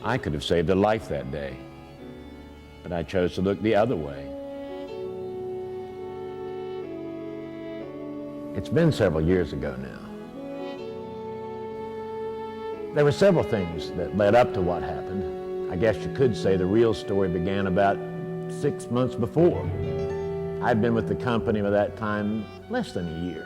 I could have saved a life that day, but I chose to look the other way. It's been several years ago now. There were several things that led up to what happened. I guess you could say the real story began about 6 months before. I'd been with the company by that time less than a year.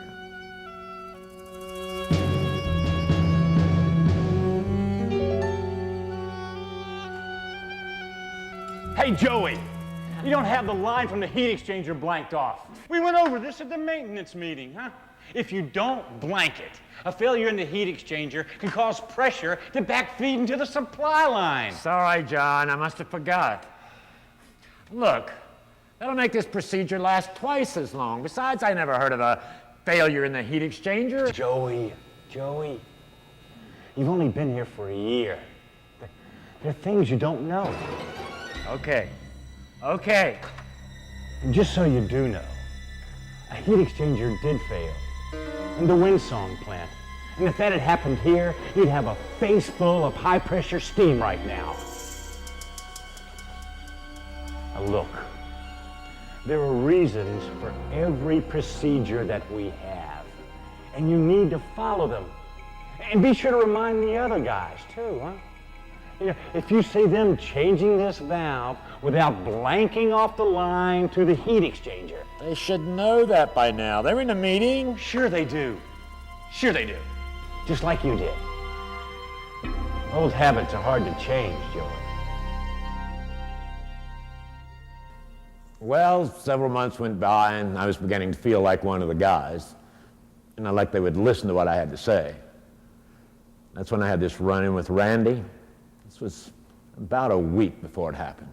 Hey, Joey, you don't have the line from the heat exchanger blanked off. We went over this at the maintenance meeting, huh? If you don't blank it, a failure in the heat exchanger can cause pressure to backfeed into the supply line. Sorry, John, I must have forgot. Look, that'll make this procedure last twice as long. Besides, I never heard of a failure in the heat exchanger. Joey, you've only been here for a year. There are things you don't know. Okay. And just so you do know, a heat exchanger did fail in the Windsong plant. And if that had happened here, you'd have a face full of high-pressure steam right now. Now look, there are reasons for every procedure that we have, and you need to follow them. And be sure to remind the other guys, too, huh? You know, if you see them changing this valve without blanking off the line to the heat exchanger. They should know that by now. They're in a meeting. Sure they do. Just like you did. Old habits are hard to change, Joey. Well, several months went by and I was beginning to feel like one of the guys. And I like they would listen to what I had to say. That's when I had this run-in with Randy. This was about a week before it happened.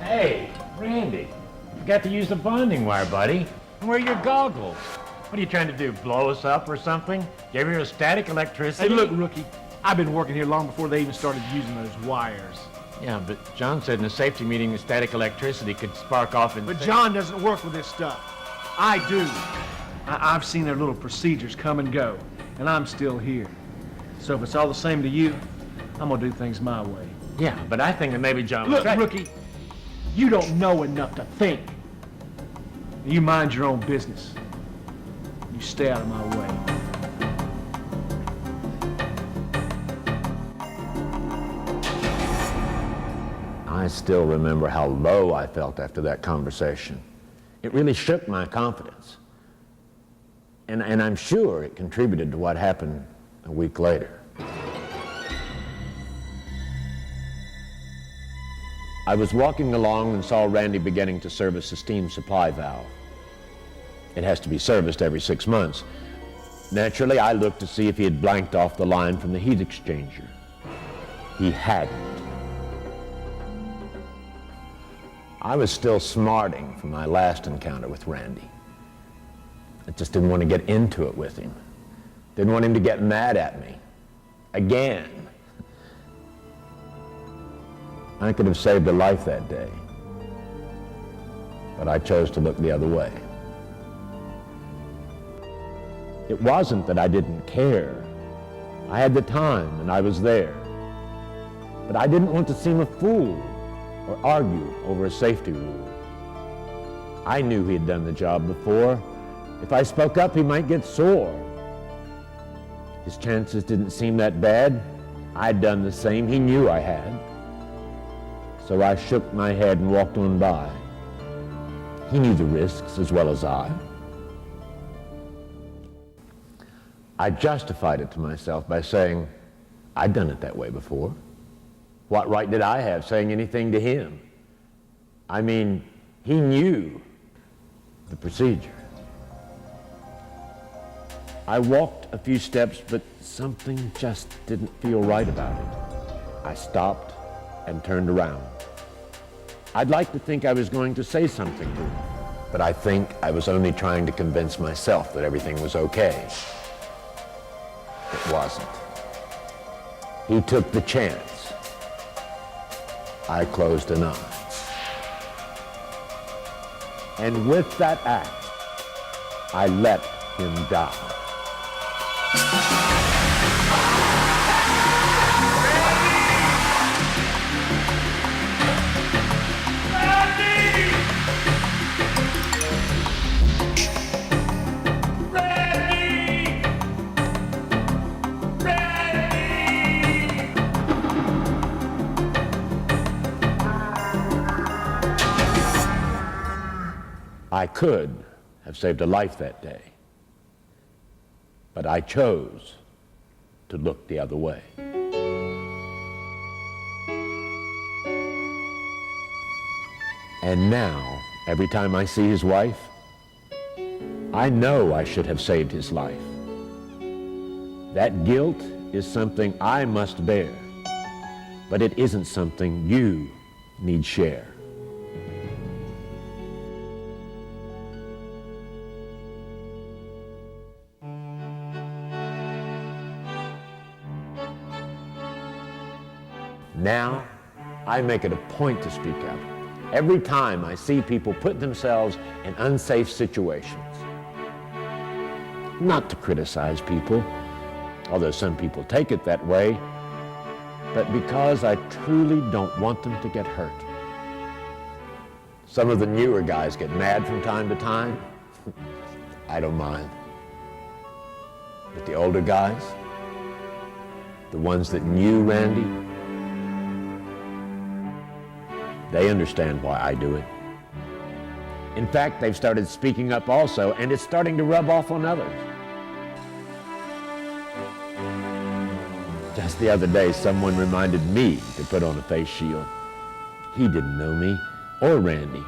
Hey, Randy, you got to use the bonding wire, buddy. And where are your goggles? What are you trying to do, blow us up or something? Give me a static electricity? Hey, look, rookie, I've been working here long before they even started using those wires. Yeah, but John said in a safety meeting the static electricity could spark off and... But John doesn't work with this stuff. I do. I've seen their little procedures come and go, and I'm still here. So if it's all the same to you, I'm gonna do things my way. Yeah, but I think that maybe John... Look, rookie, you don't know enough to think. You mind your own business. You stay out of my way. I still remember how low I felt after that conversation. It really shook my confidence. And I'm sure it contributed to what happened a week later. I was walking along and saw Randy beginning to service the steam supply valve. It has to be serviced every 6 months. Naturally, I looked to see if he had blanked off the line from the heat exchanger. He hadn't. I was still smarting from my last encounter with Randy. I just didn't want to get into it with him. Didn't want him to get mad at me. Again. I could have saved a life that day, but I chose to look the other way. It wasn't that I didn't care. I had the time and I was there. But I didn't want to seem a fool or argue over a safety rule. I knew he had done the job before. If I spoke up, he might get sore. His chances didn't seem that bad. I'd done the same. He knew I had. So I shook my head and walked on by. He knew the risks as well as I. I justified it to myself by saying, I'd done it that way before. What right did I have saying anything to him? I mean, he knew the procedure. I walked a few steps, but something just didn't feel right about it. I stopped and turned around. I'd like to think I was going to say something to him, but I think I was only trying to convince myself that everything was okay. It wasn't. He took the chance. I closed an eye. And with that act, I let him die. I could have saved a life that day, but I chose to look the other way. And now, every time I see his wife, I know I should have saved his life. That guilt is something I must bear, but it isn't something you need share. Now, I make it a point to speak up every time I see people put themselves in unsafe situations. Not to criticize people, although some people take it that way, but because I truly don't want them to get hurt. Some of the newer guys get mad from time to time. I don't mind. But the older guys, the ones that knew Randy, they understand why I do it. In fact, they've started speaking up also, and it's starting to rub off on others. Just the other day, someone reminded me to put on a face shield. He didn't know me or Randy.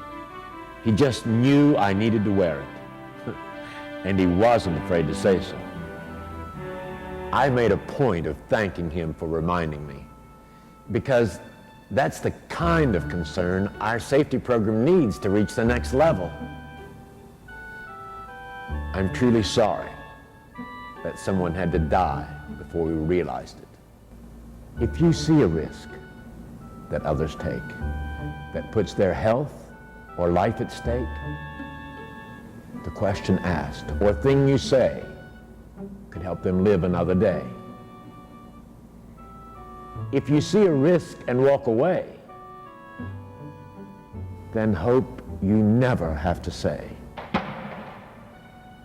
He just knew I needed to wear it. And he wasn't afraid to say so. I made a point of thanking him for reminding me, because that's the kind of concern our safety program needs to reach the next level. I'm truly sorry that someone had to die before we realized it. If you see a risk that others take that puts their health or life at stake, the question asked or thing you say could help them live another day. If you see a risk and walk away, then hope you never have to say,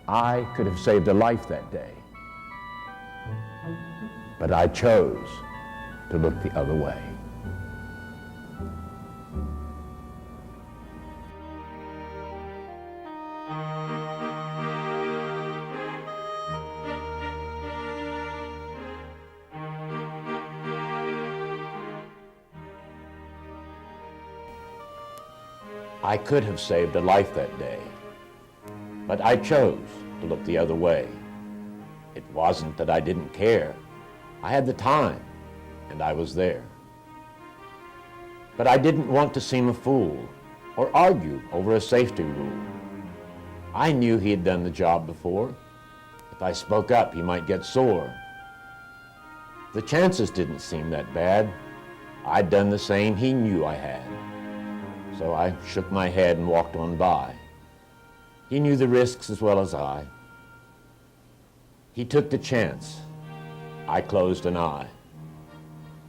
I could have saved a life that day, but I chose to look the other way. I could have saved a life that day, but I chose to look the other way. It wasn't that I didn't care. I had the time, and I was there. But I didn't want to seem a fool or argue over a safety rule. I knew he had done the job before. If I spoke up, he might get sore. The chances didn't seem that bad. I'd done the same he knew I had. So I shook my head and walked on by. He knew the risks as well as I. He took the chance. I closed an eye.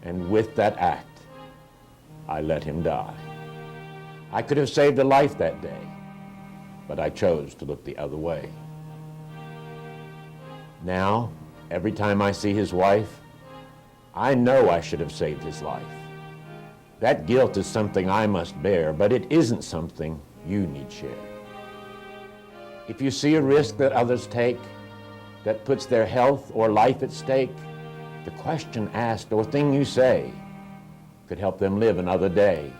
And with that act, I let him die. I could have saved a life that day, but I chose to look the other way. Now, every time I see his wife, I know I should have saved his life. That guilt is something I must bear, but it isn't something you need share. If you see a risk that others take that puts their health or life at stake, the question asked or thing you say could help them live another day.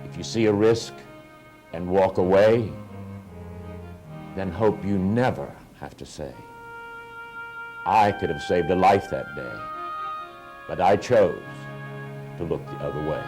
If you see a risk and walk away, then hope you never have to say, I could have saved a life that day, but I chose to look the other way.